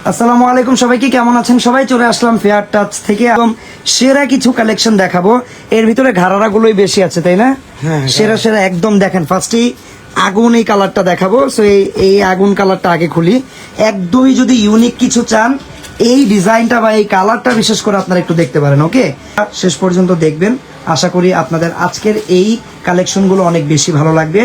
আসসালামু আলাইকুম সবাইকে, কেমন আছেন সবাই? চলে আসলাম ফেয়ার টাচ থেকে একদম সেরা কিছু কালেকশন দেখাবো। এর ভিতরে ঘাড়ারা গুলোই বেশি আছে, তাই না? সেরা সেরা একদম দেখেন। ফার্স্টেই আগুন এই কালারটা দেখাবো। সো এই আগুন কালারটা আগে খুলি। একদমই যদি ইউনিক কিছু চান, এই ডিজাইনটা বা এই কালারটা বিশেষ করে আপনারা একটু দেখতে পারেন। ওকে, শেষ পর্যন্ত দেখবেন। আশা করি আপনাদের আজকের এই কালেকশনগুলো অনেক বেশি ভালো লাগবে।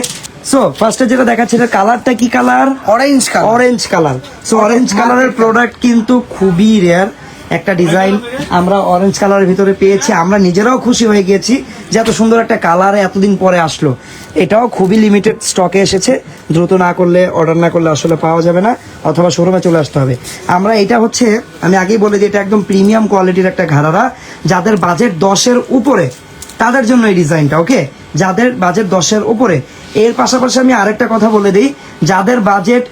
সো ফার্স্টে যেটা দেখাচ্ছে, এটা কালারটা কি colour? Orange colour. Orange colour. So orange কালারের প্রোডাক্ট কিন্তু খুবই রেয়ার একটা ডিজাইন আমরা অরেঞ্জ কালারের ভিতরে পেয়েছি। আমরা নিজেরাও খুশি হয়ে গিয়েছি যে এত সুন্দর একটা কালার এতদিন পরে আসলো। এটাও খুবই লিমিটেড স্টকে এসেছে। দ্রুত না করলে, অর্ডার না করলে আসলে পাওয়া যাবে না, অথবা শোরুমে চলে আসতে হবে। আমরা এটা হচ্ছে, আমি আগেই বলে দিই, এটা একদম প্রিমিয়াম কোয়ালিটির একটা ঘাড়ারা। যাদের বাজেট 10-এর উপরে তাদের জন্য এই ডিজাইনটা। ওকে, যাদের বাজেট 10-এর উপরে। এর পাশাপাশি আমি আরেকটা কথা বলে দিই, যাদের বাজেট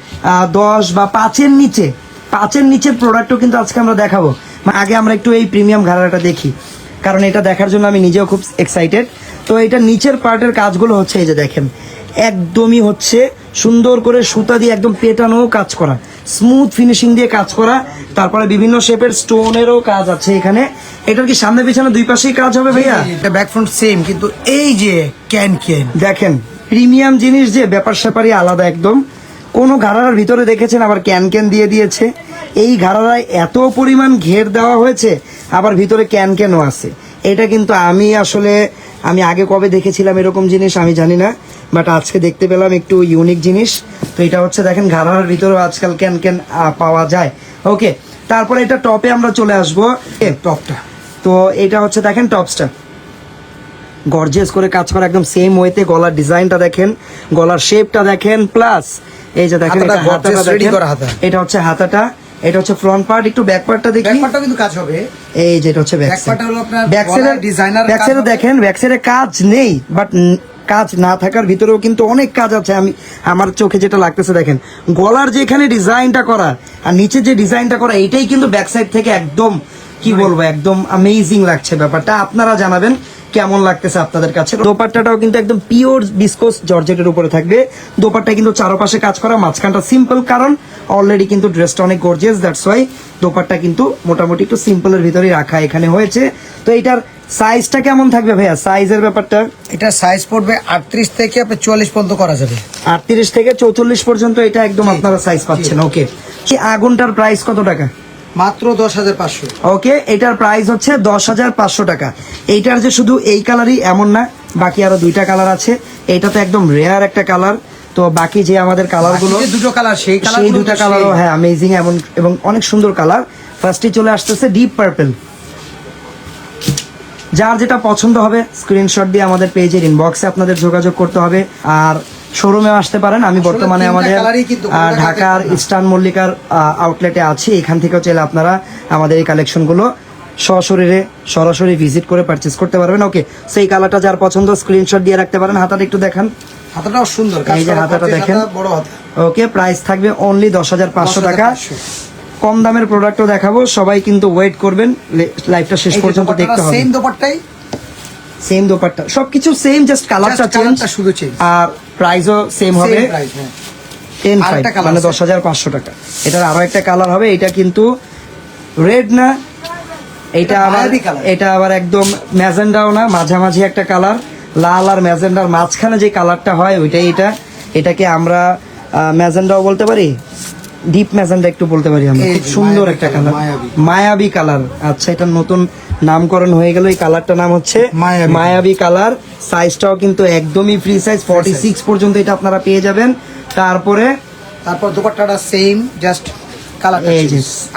10 বা 5-এর নিচে, 5-এর নিচের প্রোডাক্টও কিন্তু আজকে আমরা দেখাবো। আগে আমরা একটু এই প্রিমিয়াম ঘাড়াটা দেখি, কারণ এটা দেখার জন্য আমি নিজেও খুব এক্সাইটেড। তো এটা নিচের পার্টের কাজগুলো হচ্ছে, এই যে দেখেন, একদমই হচ্ছে সুন্দর করে সুতা দিয়ে একদম পেটানো কাজ করা, স্মুথ ফিনিশিং দিয়ে কাজ করা। তারপরে বিভিন্ন শেপের স্টোনেরও কাজ আছে এখানে। এটার কি সামনে পিছনে দুই পাশেই কাজ হবে ভাইয়া? এটা ব্যাক ফ্রন্ট সেম, কিন্তু এই যে ক্যান দেখেন, প্রিমিয়াম জিনিস যে ব্যাপার স্যাপারই আলাদা একদম। কোনো ঘাড়ার ভিতরে দেখেছেন আবার ক্যান দিয়ে দিয়েছে। এই ঘাড়ারায় এত পরিমাণ ঘের দেওয়া হয়েছে, আবার ভিতরে ক্যানও আছে। এটা কিন্তু আমি আগে কবে দেখেছিলাম এরকম জিনিস আমি জানি না, বাট আজকে দেখতে পেলাম একটু ইউনিক জিনিস। তো এটা হচ্ছে দেখেন, ঘাড়ার ভিতরেও আজকাল ক্যান পাওয়া যায়। ওকে, তারপরে এটা টপে আমরা চলে আসবো। টপটা, তো এটা হচ্ছে দেখেন টপসটা গর্জিয়াস করে কাজ করা, একদম সেম ওয়েতে। গলার ডিজাইনটা দেখেন, গলার শেপটা দেখেন, প্লাস এই যে দেখেন এটা হাতাটা দেখেন। এটা হচ্ছে হাতাটা, এটা হচ্ছে ফ্রন্ট পার্ট। একটু ব্যাক পার্টটা দেখি। ব্যাক পার্টটাও কিন্তু কাজ হবে। এই যে এটা হচ্ছে ব্যাক সাইড। পার্টটা হলো আপনার ব্যাক সাইডের ডিজাইনার। ব্যাক সাইডে দেখেন, ব্যাক সাইডে কাজ নেই, বাট কাজ না থাকার ভিতরেও কিন্তু অনেক কাজ আছে। আমার চোখে যেটা লাগতেছে, দেখেন গলার যেখানে ডিজাইনটা করা আর নিচে যে ডিজাইনটা করা, এটাই কিন্তু ব্যাক সাইড থেকে একদম কি বলবো, একদম অ্যামেজিং লাগছে ব্যাপারটা। আপনারা জানাবেন কেমন লাগতেছে আপনাদের কাছে। দোপাট্টাটাও কিন্তু একদম পিওর বিস্কোস জর্জেটের উপরে থাকবে। দোপাট্টা কিন্তু চারপাশে কাজ করা, মাঝখানটা সিম্পল, কারণ অলরেডি কিন্তু ড্রেসটা অনেক গর্জিয়াস, দ্যাটস ওয়াই দোপাট্টা কিন্তু মোটামুটি একটু সিম্পলের ভিতরেই রাখা এখানে হয়েছে। তো এটার সাইজটা কেমন থাকবে ভাইয়া? সাইজের ব্যাপারটা, এটা সাইজ পড়বে 38 থেকে আপনি 44 পর্যন্ত করা যাবে। 38 থেকে 44 পর্যন্ত এটা একদম আপনারা সাইজ পাচ্ছেন। ওকে, এই আগুনটার প্রাইস কত টাকা? মাত্র 10,500। ওকে, এটার প্রাইস হচ্ছে 10,500 টাকা। এইটার যে শুধু এই কালারই এমন না, বাকি আরো দুইটা কালার আছে। এটা তো একদম রেয়ার একটা কালার। তো বাকি যে আমাদের কালারগুলো, দুটো কালার, সেই দুটো কালারও হ্যাঁ অ্যামেজিং এবং অনেক সুন্দর কালার। ফার্স্টে চলে আসতেছে ডিপ পার্পল। যার যেটা পছন্দ হবে স্ক্রিনশট দিয়ে আমাদের পেজের ইনবক্সে আপনাদের যোগাযোগ করতে হবে। আর শোরুমে আসতে পারেন। আমি বর্তমানে আমাদের ঢাকার ইস্টার্ন মল্লিকার আউটলেটে আছি। এখান থেকেও চাইলে আপনারা আমাদের এই কালেকশনগুলো সরাসরি ভিজিট করে পারচেজ করতে পারবেন। ওকে, সেই কালারটা যার পছন্দ স্ক্রিনশট দিয়ে রাখতে পারেন। হাতাটা একটু দেখান। হাতাটাও সুন্দর, এই যে হাতাটা দেখেন, বড় হাতা। ওকে, প্রাইস থাকবে অনলি 10,500 টাকা। কম দামের প্রোডাক্টও দেখাবো, সবাই কিন্তু ওয়েট করবেন, লাইভটা শেষ পর্যন্ত দেখতে হবে। সেম দোপাট্টাই, সেম দোপাট্টা, সবকিছু সেম, জাস্ট কালারটা চেঞ্জ, শুধু চেঞ্জ। আর প্রাইসও সেম হবে। 10,500 মানে 10,500 টাকা। এটার আরো একটা কালার হবে। এটা কিন্তু রেড না, এটা আবার একদম ম্যাজেন্ডাও না, মাঝামাঝি একটা কালার। লাল আর ম্যাজেন্ডার মাঝখানে যে কালারটা হয় ওইটাই এটাকে আমরা ম্যাজেন্ডাও বলতে পারি, ডিপ ম্যাজেন্ডা একটু বলতে পারি আমরা। খুব সুন্দর একটা কালার, মায়াবী কালার। আচ্ছা, এটা নতুন নামকরণ হয়ে গেল। এই কালারটার নাম হচ্ছে মায়াবী কালার। সাইজটাও কিন্তু একদমই ফ্রি সাইজ, 46 পর্যন্ত এটা আপনারা পেয়ে যাবেন। তারপর দোপাট্টাটা সেম, জাস্ট কালার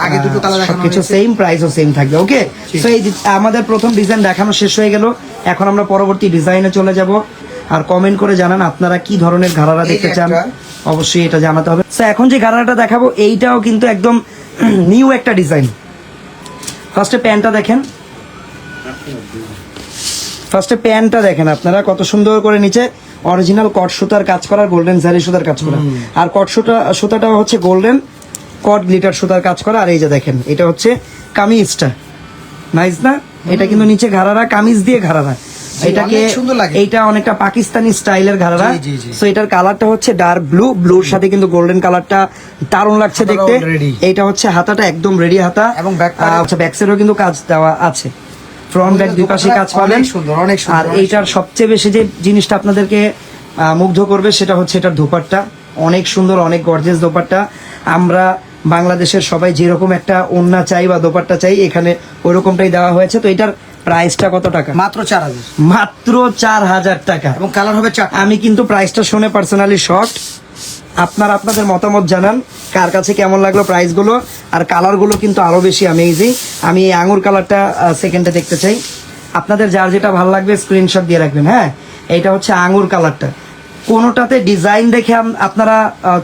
আগে দুটো কালার দেখানো কিছু সেম, প্রাইসও সেম থাকবে। ওকে, সো এই আমাদের প্রথম ডিজাইন দেখানো শেষ হয়ে গেল। এখন আমরা পরবর্তী ডিজাইনে চলে যাব। আর কমেন্ট করে জানান আপনারা কি ধরনের ঘাড়ারা দেখতে চান, অবশ্যই এটা জানাতে হবে। সো এখন যে ঘাড়াটা দেখাবো এইটাও কিন্তু একদম নিউ একটা ডিজাইন। ফার্স্টে প্যান্টটা দেখেন আপনারা, কত সুন্দর করে নিচে অরিজিনাল কট সুতার কাজ করা, গোল্ডেন জারি সুতার কাজ করা। আর কট সুতাটাও হচ্ছে গোল্ডেন কট গ্লিটার সুতার কাজ করা। আর এই যে দেখেন, এটা হচ্ছে কামিজটা, নাইস না? এটা কিন্তু নিচে ঘাড়ারা, কামিজ দিয়ে ঘাড়ারা। এটাকে অনেক সুন্দর লাগে। এইটা অনেকটা পাকিস্তানি স্টাইলের ঘাড়া। জি, জি, জি। সো এটার কালারটা হচ্ছে ডার্ক ব্লু, ব্লুর সাথে কিন্তু গোল্ডেন কালারটা দারুণ লাগছে হাতাটাও দেখতে। ready। এইটা হচ্ছে হাতাটা একদম রেডি হাতা, এবং back part- আচ্ছা ব্যাক সাইডেও কিন্তু কাজ দেওয়া আছে, ফ্রন্ট ব্যাক দুই পাশে কাজ পাবেন। অনেক সুন্দর, অনেক সুন্দর, আর অনেক এইটার সবচেয়ে বেশি যে জিনিসটা আপনাদেরকে মুগ্ধ করবে সেটা হচ্ছে এটার দোপাট্টা। অনেক সুন্দর, অনেক গর্জিয়াস দোপাট্টা। আমরা বাংলাদেশের সবাই যেরকম একটা ওড়না চাই বা দোপাট্টা চাই, এখানে ওইরকমটাই দেওয়া হয়েছে। তো এটার প্রাইসটা কত টাকা? মাত্র 4000 মাত্র 4000 টাকা। এবং কালার হবে 4টা। আমি কিন্তু প্রাইসটা শুনে পার্সোনালি শর্ট। আপনারা আপনাদের মতামত জানান কার কাছে কেমন লাগলো প্রাইসগুলো। আর কালারগুলো কিন্তু আরো বেশি অ্যামেজিং। আমি এই আঙুর কালারটা সেকেন্ডে দেখতে চাই। আপনাদের যার যেটা ভালো লাগবে স্ক্রিনশট দিয়ে রাখবেন। হ্যাঁ, এইটা হচ্ছে আঙুর কালারটা। কোনোটাতে ডিজাইন দেখে আপনারা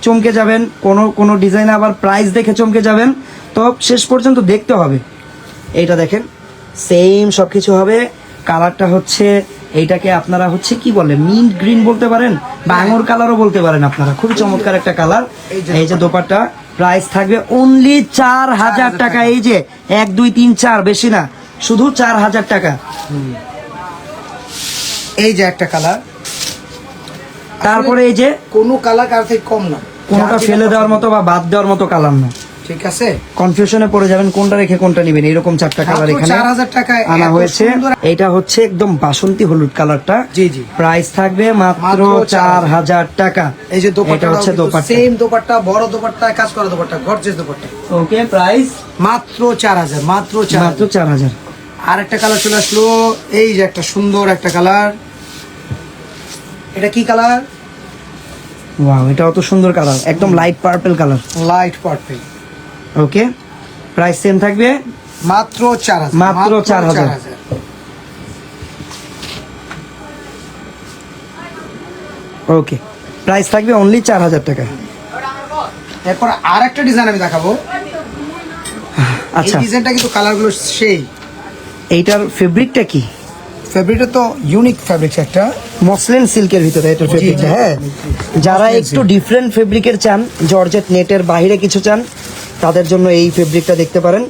চমকে যাবেন, কোনো ডিজাইন আবার প্রাইস দেখে চমকে যাবেন। তো শেষ পর্যন্ত দেখতে হবে। এইটা দেখেন, সেম সবকিছু হবে। কালারটা হচ্ছে এইটাকে আপনারা হচ্ছে কি বলে, মিন্ট গ্রিন বলতে পারেন বা আঙুর কালারও বলতে পারেন আপনারা। খুবই চমৎকার একটা কালার। এই যে দোপাট্টা, প্রাইস থাকবে অনলি 4000 টাকা। এই যে 1 2 3 4, বেশি না, শুধু 4000 টাকা। এই যে একটা কালার, তারপরে এই যে কোনো কালার কার থেকে কম না, কোনটা যার ফেলে যেটা দেওয়ার মতো বা বাদ দেওয়ার মতো কালার না। ঠিক আছে। কনফিউশনে পড়ে যাবেন কোনটা রেখে কোনটা নেবেন, এরকম 4টা কালার মাত্র এখানে 4000 টাকায় আনা এত হয়েছে। সুন্দর- এটা হচ্ছে একদম বাসন্তী হলুদ কালারটা। জি, জি। প্রাইস থাকবে মাত্র মাত্র 4000 টাকা। এই যে এটা দোপাট্টা হচ্ছে দোপাট্টা। সেম দোপাট্টা, বড় দোপাট্টা, কাজ করা দোপাট্টা, গর্জিয়াস দোপাট্টা। ওকে, প্রাইস মাত্র 4000, মাত্র মাত্র 4000। 4000। আর একটা কালার চলে আসলো, এই যে একটা সুন্দর একটা কালার। এটা কি কালার? ওয়াও, এটা অত সুন্দর কালার, একদম light purple colour. Light purple. Okay, price same থাকবে মাত্র 4000, মাত্র 4000। ওকে, প্রাইস থাকবে অনলি 4000 টাকা। এরপর আর একটা ডিজাইন আমি দেখাবো। এই আচ্ছা, ডিজাইনটা কিন্তু কালারগুলো সেই। এইটার ফেব্রিকটা কি? ফেব্রিকটা তো ইউনিক ফেব্রিক একটা, মসলিন সিল্কের ভিতরে এটার ফেব্রিকটা। হ্যাঁ, যারা একটু ডিফারেন্ট ফেব্রিকের চান, জর্জেট নেটের বাইরে কিছু চান, তাদের জন্য এই ফেব্রিকটা দেখতে পারেন।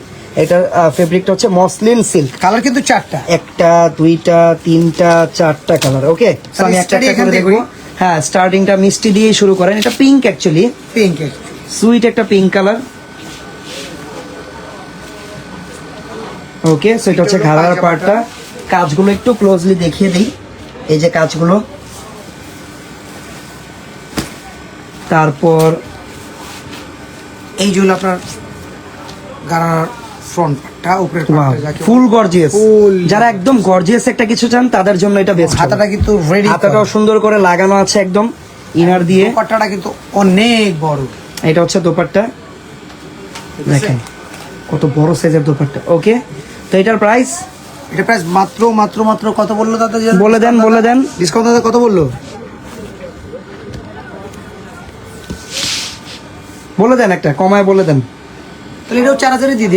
এটার ফেব্রিকটা হচ্ছে মসলিন সিল্ক। কালার কিন্তু 4টা। একটা, দুইটা, তিনটা, 4টা কালার। ওকে, তাহলে আমি একটা study একটা এখান করে থেকে দেখবো। করি। হ্যাঁ, স্টার্টিংটা মিষ্টি দিয়ে শুরু করেন। এটা পিঙ্ক, অ্যাকচুয়ালি পিঙ্ক। সুইট একটা পিঙ্ক কালার। ওকে, সো এটা হচ্ছে এটা হলো ঘাড়ার পায়জামাটা। পার্টটা। কাজগুলো একটু ক্লোজলি দেখিয়ে দিই। এই যে কাজগুলো, তারপর এই যে হলো আপনার গাড়ার ফ্রন্ট পার্টটা, উপরের পার্টটা যাকে ফুল গর্জিয়াস। Full যারা একদম গর্জিয়াস একটা কিছু চান তাদের জন্য এটা বেস্ট। হাতাটা কিন্তু রেডি, হাতাটাও সুন্দর করে লাগানো আছে একদম ইনার দিয়ে। দোপাট্টাটা কিন্তু অনেক বড়। এটা হচ্ছে দোপাট্টা, দেখেন কত বড় সাইজের দোপাট্টা। ওকে, তো এটার প্রাইস এটা প্রাইস মাত্র মাত্র মাত্র কত বললো দাদা? বলে দেন, বলে দেন। ডিসকাউন্ট দাদা কত বললো? বলে দেন, একটা কমায় বলে দেন। তাহলে এটাও 4000 দিয়ে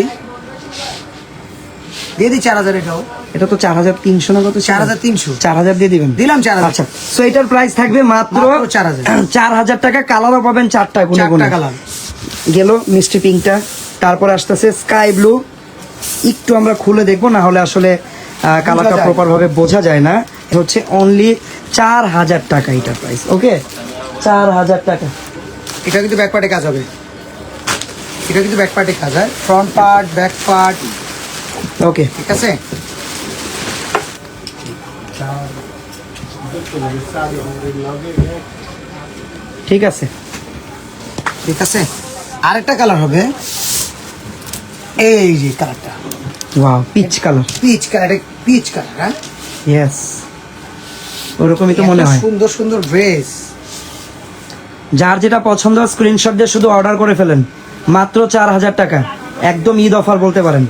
দিই, 4000 এটাও। এটা তো 4300 না কত? 4300। 4000 দিয়ে দিবেন। দিলাম 4000। আচ্ছা, সো এটার প্রাইস থাকবে মাত্র মাত্র 4000। 4000 টাকা। কালারও পাবেন 4টা, গুনে গুনে। 4টা কালার গেল মিষ্টি পিঙ্কটা, তারপর আসতেছে স্কাই ব্লু। একটু আমরা খুলে দেখবো, না হলে আসলে কালারটা যায়। প্রপার ভাবে বোঝা যায় না। এটা হচ্ছে অনলি 4000 টাকা এটার প্রাইস। ওকে, 4000 টাকা। এটা কিন্তু ব্যাক পার্টে কাজ হবে, এটা কিন্তু ব্যাক পার্টে কাজ হয়, ফ্রন্ট পার্ট, ব্যাক পার্ট। ওকে, ঠিক আছে। ঠিক আছে। ঠিক আছে, আরেকটা কালার হবে, এই যে কালারটা, wow, peach colour. Peach colour. Peach colour, হ্যাঁ, ইয়েস, ওরকমই তো মনে এত হয়। সুন্দর সুন্দর ড্রেস। যার যেটা পছন্দ স্ক্রিনশট দিয়ে শুধু অর্ডার করে ফেলেন। মাত্র 4000 টাকা, একদম ঈদ অফার বলতে পারেন।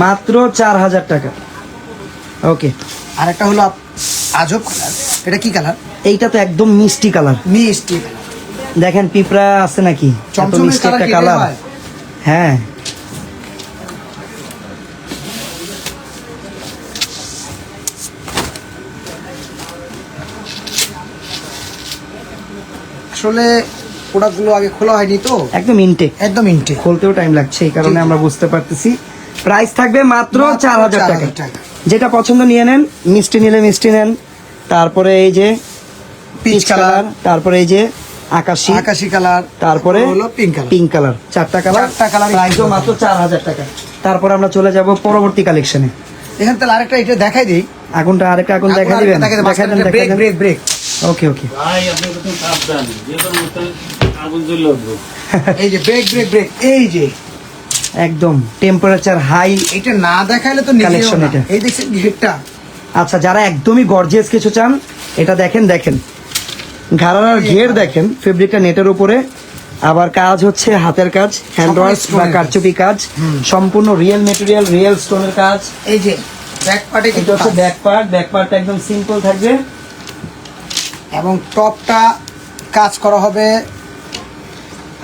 মাত্র 4000 টাকা। ওকে, আরেকটা হলো আজব কালার। এটা কি কালার? এইটা তো একদম মিষ্টি কালার। মিষ্টি কালার। দেখেন পিঁপড়া আছে নাকি, এত চমচমের মিষ্টি কালার একটা কি কালার। হয়? হ্যাঁ, আসলে প্রোডাক্টগুলো আগে খোলা হয়নি তো, একদম ইনটেক, একদম ইনটেক। খুলতেও টাইম লাগছে, এই কারণে জি, জি। আমরা বুঝতে পারতেছি। প্রাইস থাকবে মাত্র 4000 টাকা। যেটা পছন্দ নিয়ে নেন, মিষ্টি নিলে মিষ্টি নেন, তারপরে এই যে পিচ কালার, তারপরে এই যে আকাশি আকাশি কালার, তারপরে হলো পিঙ্ক কালার। পিঙ্ক কালার, চারটা কালার, চারটা কালার, প্রাইসও মাত্র 4000 টাকা। তারপরে আমরা চলে যাব পরবর্তী কালেকশনে। এখান থেকে আরেকটা এটা দেখাই দিই, আগুনটা আরেকটা আগুন দেখা দিবেন, দেখা দেন, দেখা ব্রেক দেন। Break break. ওকে ওকে, ভাই আপনি তো সাবধান, যে কোনো মুহূর্তে আগুন জ্বলে উঠবে। এই যে ব্রেক ব্রেক ব্রেক, এই যে একদম টেম্পারেচার হাই। এটা না দেখাইলে তো নিজেও Collection না। এটা। এই দেখছেন ঘেরটা, আচ্ছা, যারা একদমই গর্জিয়াস কিছু চান, এটা দেখেন, দেখেন ঘাড়ার ঘের দেখেন, ফেব্রিকটা নেটের উপরে, আবার কাজ হচ্ছে হাতের কাজ, হ্যান্ড ওয়ার্ক বা stone-এর কাজ। কারচুপি কাজ, সম্পূর্ণ রিয়েল মেটেরিয়াল, রিয়েল স্টোনের কাজ। এই যে ব্যাক পার্টে এটা কিন্তু হচ্ছে ব্যাক পার্ট, ব্যাক পার্টটা একদম সিম্পল থাকবে। এবং টপটা কাজ করা হবে।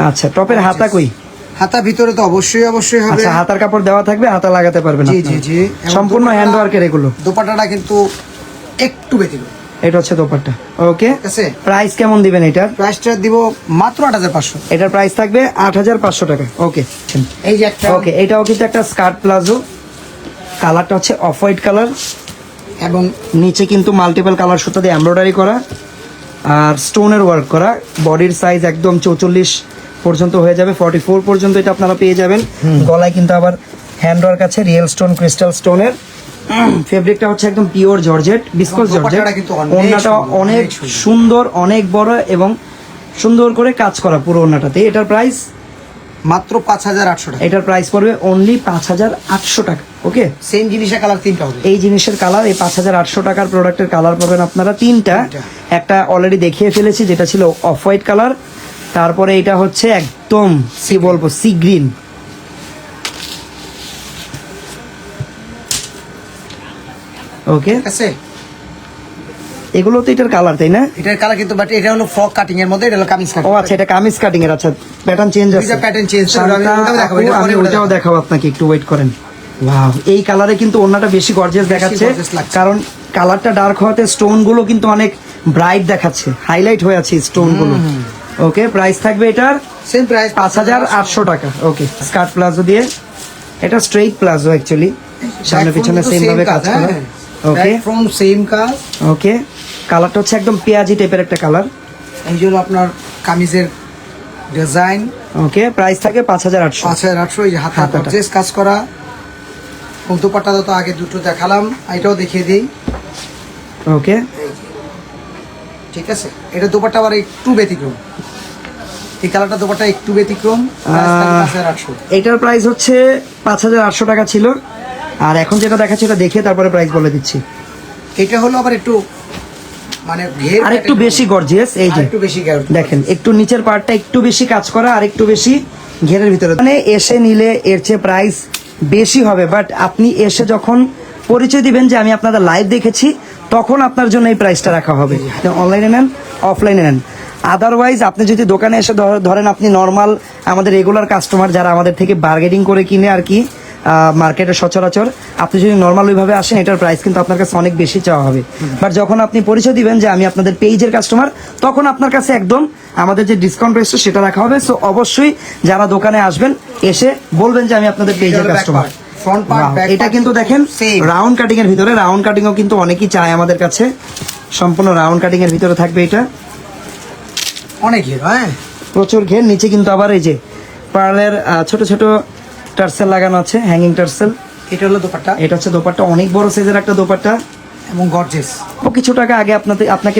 আচ্ছা, টপের হাতা কই? হাতা ভিতরে তো অবশ্যই অবশ্যই হবে। আচ্ছা, হাতার কাপড় দেওয়া থাকবে, হাতা লাগাতে পারবেন জি জি আপনারা। জি, এবং সম্পূর্ণ দোপাট্টা- হ্যান্ড ওয়ার্কের এগুলো। দোপাট্টাটা কিন্তু একটু ব্যতিক্রম, এটা হচ্ছে দোপাট্টা। ওকে, ঠিক আছে। প্রাইস কেমন দিবেন এটার? প্রাইসটা দিব মাত্র 8500। এটার প্রাইস থাকবে 8500 টাকা। ওকে এই যে একটা, ওকে, এটাও কিন্তু একটা স্কার্ট প্লাজো, কালারটা হচ্ছে অফ হোয়াইট কালার, এবং নিচে কিন্তু মাল্টিপল কালার সুতা দিয়ে এমব্রয়ডারি করা আর স্টোনের ওয়ার্ক করা। বডির সাইজ একদম 44 পর্যন্ত হয়ে যাবে, 44 পর্যন্ত এটা আপনারা পেয়ে যাবেন। গলায় কিন্তু আবার হ্যান্ড ওয়ার্ক আছে, রিয়েল স্টোন, ক্রিস্টাল স্টোনের। ফেব্রিকটা হচ্ছে একদম পিওর জর্জেট, বিসকস জর্জেট। দোপাট্টাটা কিন্তু অনেক ওড়নাটা সুন্দর, অনেক অনেক সুন্দর। সুন্দর, অনেক বড় এবং সুন্দর করে কাজ করা পুরো ওড়নাটাতে। এটার প্রাইস, মাত্র 5800 টাকা। এটার প্রাইস পড়বে অনলি 5800 টাকা। ওকে, সেম জিনিসের কালার তিনটা হবে। এই জিনিসের কালার, এই 5800 টাকার প্রোডাক্টের কালার পাবেন আপনারা তিনটা। একটা অলরেডি দেখিয়ে ফেলেছি, যেটা ছিল অফ হোয়াইট কালার, তারপরে এটা হচ্ছে একদম কি বলবো, সি গ্রিন। ওকে, ঠিক আছে, এগুলো তো এটার কালার, তাই না? এটার কালার কিন্তু, বাট এটা হলো ফ্রক কাটিং এর মধ্যে, এটা হলো কামিজ কাটিং। ও আচ্ছা, এটা কামিজ কাটিং এর। আচ্ছা, প্যাটার্ন চেঞ্জ আছে, দুইটা pattern change আছে, শান্তা ওটাও দেখাবো, আপু, এটা আমি পরে ওটা ওটাও দেখাবো। দেখাবো আপনাকে, একটু ওয়েট করেন। ওয়াও, এই কালারে কিন্তু ওড়নাটা বেশি গর্জিয়াস দেখাচ্ছে, gorgeous লাগছে। কারণ কালারটা ডার্ক হওয়াতে স্টোন গুলো কিন্তু অনেক ব্রাইট দেখাচ্ছে, হাইলাইট হয়ে আছে স্টোন গুলো। ওকে, প্রাইস থাকবে এটার সেম প্রাইস 5800 টাকা। ওকে, স্কার্ট প্লাজো দিয়ে, এটা স্ট্রেইট প্লাজো অ্যাকচুয়ালি, সামনে পিছনে সেম ভাবে কাজ করা। ওকে ফ্রম সেম কাজ। ওকে, কালারটা হচ্ছে একদম পেঁয়াজি টাইপের একটা কালার। এই যে হলো আপনার কামিজের ডিজাইন, ওকে, প্রাইস থাকে 5800। 5800। এই যে হাতে হাতাটা। গর্জিয়াস কাজ করা, এবং দোপাট্টাটা তো আগে দুটো দেখালাম, এটাও দেখিয়ে দিই। ওকে, ঠিক আছে, এটা দোপাট্টা আবার একটু ব্যতিক্রম, এই কালারটা দোপাট্টা একটু ব্যতিক্রম। প্রাইস থাকবে 5800। এটার প্রাইস হচ্ছে 5800 টাকা ছিল, আর এখন যেটা দেখাচ্ছি এটা দেখে তারপরে প্রাইস বলে দিচ্ছি। এটা হলো আবার একটু মানে ঘের আর একটু বেশি গর্জিয়াস। এই যে একটু বেশি ঘের, দেখেন, একটু নিচের পার্টটা একটু বেশি কাজ করা আর একটু বেশি ঘেরের ভিতরে, মানে এসে নিলে এর চেয়ে প্রাইস বেশি হবে, বাট আপনি এসে যখন পরিচয় দিবেন যে আমি আপনাদের লাইভ দেখেছি, তখন আপনার জন্য এই প্রাইসটা রাখা হবে। অনলাইনে নেন, অফলাইনে নেন। আদারওয়াইজ আপনি যদি দোকানে এসে ধরেন আপনি নর্মাল আমাদের রেগুলার কাস্টমার যারা আমাদের থেকে বার্গেনিং করে কিনে আর কি মার্কেটে সচরাচর, আপনি যদি নর্মাল ওইভাবে আসেন, এটার প্রাইস কিন্তু আপনার কাছে অনেক বেশি চাওয়া হবে। বাট যখন আপনি পরিচয় দিবেন যে আমি আপনাদের পেজের কাস্টমার, তখন আপনার কাছে একদম আমাদের যে ডিসকাউন্ট প্রাইসটা সেটা রাখা হবে। সো অবশ্যই যারা দোকানে আসবেন, এসে বলবেন যে আমি আপনাদের পেজের কাস্টমার। ফ্রন্ট পার্ট ব্যাক এটা কিন্তু দেখেন সেম রাউন্ড কাটিং এর ভিতরে, রাউন্ড কাটিংও কিন্তু অনেকেই চায় আমাদের কাছে, সম্পূর্ণ রাউন্ড কাটিং এর ভিতরে থাকবে এটা। অনেক ঘের, হ্যাঁ প্রচুর ঘের, নিচে কিন্তু আবার এই যে পার্লের ছোট ছোট টার্সেল লাগানো আছে, হ্যাঙ্গিং টার্সেল। এটা হলো দোপাট্টা এটা হচ্ছে দোপাট্টা, অনেক বড় সাইজের একটা দোপাট্টা। এবং গর্জিয়াস। ও কিছু টাকা আগে আপনাকে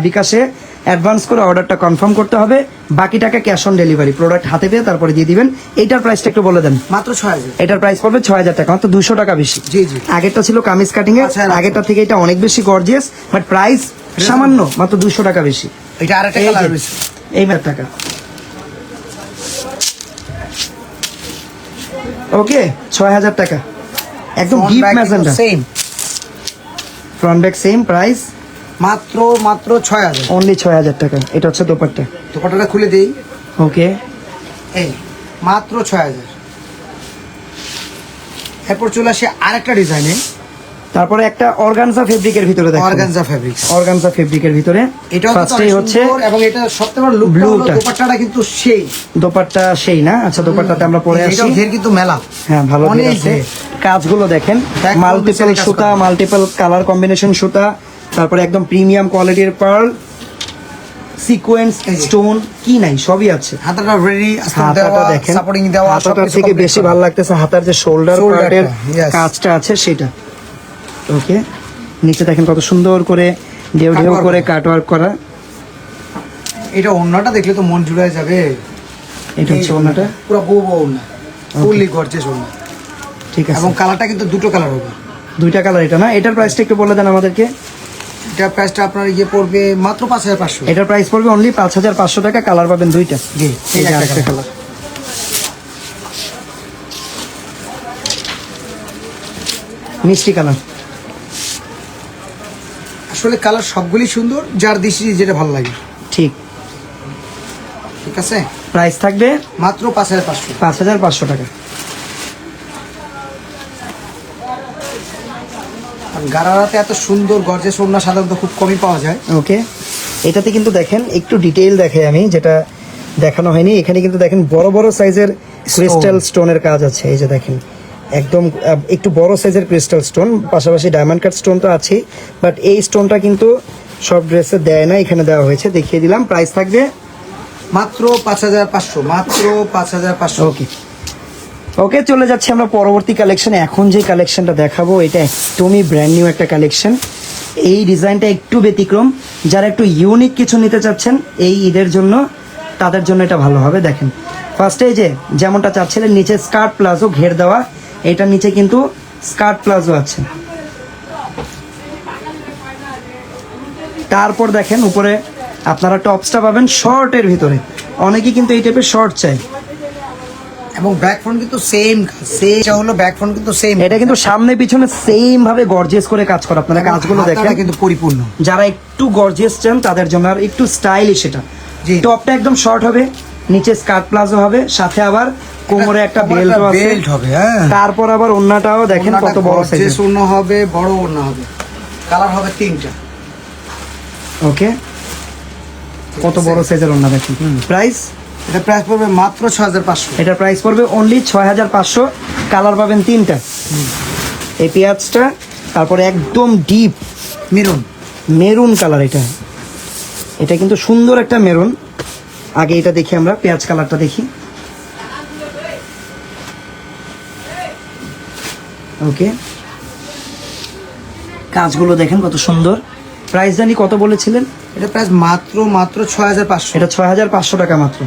বিকাশে অ্যাডভান্স করে অর্ডারটা কনফার্ম করতে হবে, বাকি টাকা ক্যাশ অন ডেলিভারি, প্রোডাক্ট হাতে পেয়ে তারপরে দিয়ে দিবেন। এইটার প্রাইসটা একটু বলে দেন। মাত্র 6000। এটার প্রাইস পড়বে 6000 টাকা, মাত্র 200 টাকা বেশি। জি জি, আগেরটা ছিল কামিজ কাটিং এর, আচ্ছা, আগেরটা থেকে এটা অনেক বেশি গর্জিয়াস, বাট প্রাইস সামান্য মাত্র 200 টাকা বেশি। এটা আরেকটা এই কালার যে, রয়েছে। এই মাত্র টাকা। ওকে, 6000 টাকা, একদম deep magenta, same front back same price, মাত্র 6000। অনলি 6000 টাকা। এটা হচ্ছে দোপাট্টা। দোপাট্টাটা খুলে দেই, ওকে, এই মাত্র 6000। এরপর চলে আসে আরেকটা ডিজাইনে, তারপরে একটা অর্গানজা ফেব্রিকের ভিতরে দেখেন, অর্গানজা ফেব্রিক্স, অর্গানজা ফেব্রিকের ভিতরে এটাও ফার্স্টেই হচ্ছে এবং এটা সবথেকে বড় লুকটা হলো ব্লুটা। দোপাট্টাটা কিন্তু সেই দোপাট্টা সেই না? আচ্ছা, দোপাট্টাতে আমরা পরে আসি। এটাও ঘের কিন্তু মেলা। হ্যাঁ, ভালো অনেক ঘের আছে। ঘের। কাজগুলো দেখেন, Back মাল্টিপল full কাজ সুতা, করা। মাল্টিপল কালার কম্বিনেশন সুতা, তারপরে একদম প্রিমিয়াম কোয়ালিটির পার্ল, সিকোয়েন্স, এই যে। স্টোন, কি নাই সবই আছে। হাতাটা রেডি, হাতাটা দেখেন, সাপোর্টিং দেওয়া, হাতাটার সবকিছু থেকে complete বেশি করা। ভালো লাগতেছে হাতার যে শোল্ডার Shoulder পার্টের টা, yes. কাজটা আছে সেটা। ওকে, নিচে দেখেন কত সুন্দর করে ঢেউ ঢেউ Cutwork করে করা। কাটওয়ার্ক করা। এটা ওন্নাটা দেখলে তো মন জুড়ে যাবে। এটা হচ্ছে ওনাটা, পুরো বউ বউ ওন্না, ফুললি গর্জিয়াস ওন্না। ঠিক আছে। এবং কালারটা কিন্তু দুটো কালার হবে। দুইটা কালার এটা না? এটার প্রাইসটা একটু বলে দেন আমাদেরকে। এটা প্রাইসটা আপনার ইয়ে পড়বে মাত্র 5500। এটার প্রাইস পড়বে অনলি 5500 টাকা। কালার পাবেন দুইটা। জি, এই যে একটা আরেকটা colour। কালার, মিষ্টি কালার। আসলে কালার সবগুলি সুন্দর, যার দৃষ্টি যেটা ভালো লাগে। ঠিক, ঠিক আছে, প্রাইস থাকবে মাত্র 5500। 5500 টাকা। আর গারারাতে এত সুন্দর গর্জিয়াস ওন্না সাধারণত খুব কমই পাওয়া যায়। ওকে, এটাতে কিন্তু দেখেন একটু ডিটেইল দেখাই আমি, যেটা দেখানো হয়নি। এখানে কিন্তু দেখেন বড় বড় সাইজের ক্রিস্টাল স্টোনের কাজ আছে। এই যে দেখেন, একদম একটু বড় সাইজের ক্রিস্টাল স্টোন, পাশাপাশি ডায়মন্ড কাট স্টোন তো আছে, বাট এই স্টোনটা কিন্তু সব ড্রেসে দেয় না, এখানে দেওয়া হয়েছে, দেখিয়ে দিলাম। প্রাইস থাকবে মাত্র 5500, মাত্র 5500। ওকে। ওকে, চলে যাচ্ছি আমরা পরবর্তী কালেকশনে। এখন যে কালেকশনটা দেখাবো এটা একদমই ব্র্যান্ড নিউ একটা কালেকশন। এই ডিজাইনটা একটু ব্যতিক্রম, যারা একটু ইউনিক কিছু নিতে চাচ্ছেন এই ঈদের জন্য, তাদের জন্য এটা ভালো হবে। দেখেন, ফার্স্টে যে যেমনটা চাচ্ছিলেন, নিচে স্কার্ট প্লাজো ঘের দেওয়া, এটার নিচে কিন্তু স্কার্ট প্লাজো আছে। তারপর দেখেন উপরে আপনারা টপসটা পাবেন শর্টের ভিতরে। অনেকেই কিন্তু এই টাইপের শর্ট চাই। এবং ব্যাক ফ্রন্ট কিন্তু সেম সেম, এটা হলো ব্যাক ফ্রন্ট কিন্তু সেম। এটা কিন্তু সামনে পিছনে সেম ভাবে গর্জিয়াস করে কাজ করা। আপনারা কাজগুলো দেখেন, কিন্তু পরিপূর্ণ। যারা একটু গর্জিয়াস চান তাদের জন্য, আর একটু স্টাইলিশ এটা। জি। টপটা একদম শর্ট হবে, নিচে স্কার্ট প্লাজো হবে, সাথে আবার কোমরে একটা বেল্ট আছে। বেল্ট হবে, হ্যাঁ। তারপর আবার ওন্নাটাও দেখেন কত বড় সাইজের। গর্জিয়াস ওন্না হবে, বড় ওন্না হবে। কালার হবে 3টা। ওকে, কত বড় সাইজের ওন্না দেখেন। প্রাইস, এটা প্রাইস পড়বে মাত্র 6500। এটার প্রাইস পড়বে অনলি 6500। কালার পাবেন 3টা। এই পেঁয়াজটা, তারপরে একদম ডিপ মেরুন। Maroon colour. এটা এটা কিন্তু সুন্দর একটা মেরুন। আগে এটা দেখি আমরা, পেঁয়াজ কালারটা দেখি। ওকে, কাজগুলো দেখেন কত সুন্দর। প্রাইস জানি কত বলেছিলেন? এটা প্রাইস মাত্র 6500। এটা 6500 টাকা মাত্র।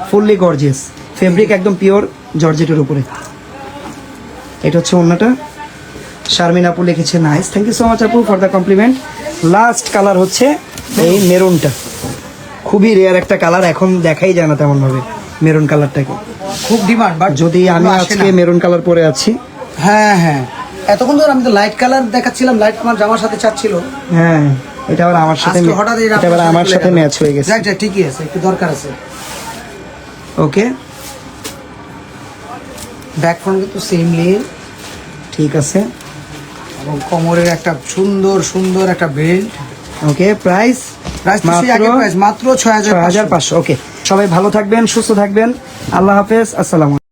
ফুললি গর্জিয়াস ফেব্রিক, একদম পিওর জর্জেটের উপরে। এটা হচ্ছে ওন্নাটা। শারমিন আপু লিখেছে nice, thank you so much আপু for the compliment. Last colour হচ্ছে এই মেরুনটা, খুবই রেয়ার একটা কালার, এখন দেখাই যায় না তেমন ভাবে মেরুন কালারটাকে। খুব ডিমান্ড, বাট যদি আমি আজকে মেরুন কালার পরে আছি। হ্যাঁ হ্যাঁ, এতক্ষণ ধরে আমি তো লাইট কালার দেখাচ্ছিলাম, লাইট আমার জামার সাথে চাচ্ছিল। হ্যাঁ, এটা আবার আমার সাথে আজকে হঠাৎ এই এটা আবার আমার সাথে ম্যাচ হয়ে গেছে। যাক যাক, ঠিকই আছে, একটু দরকার আছে। ওকে, ব্যাক ফ্রন্ট কিন্তু সেম লেন, ঠিক আছে। এবং কোমরের একটা সুন্দর সুন্দর একটা বেল্ট। ওকে, প্রাইস প্রাইস তো সেই আগের প্রাইস, মাত্র 6500। 6500। ওকে, সবাই ভালো থাকবেন, সুস্থ থাকবেন। আল্লাহ হাফেজ, আসসালামু আলাইকুম।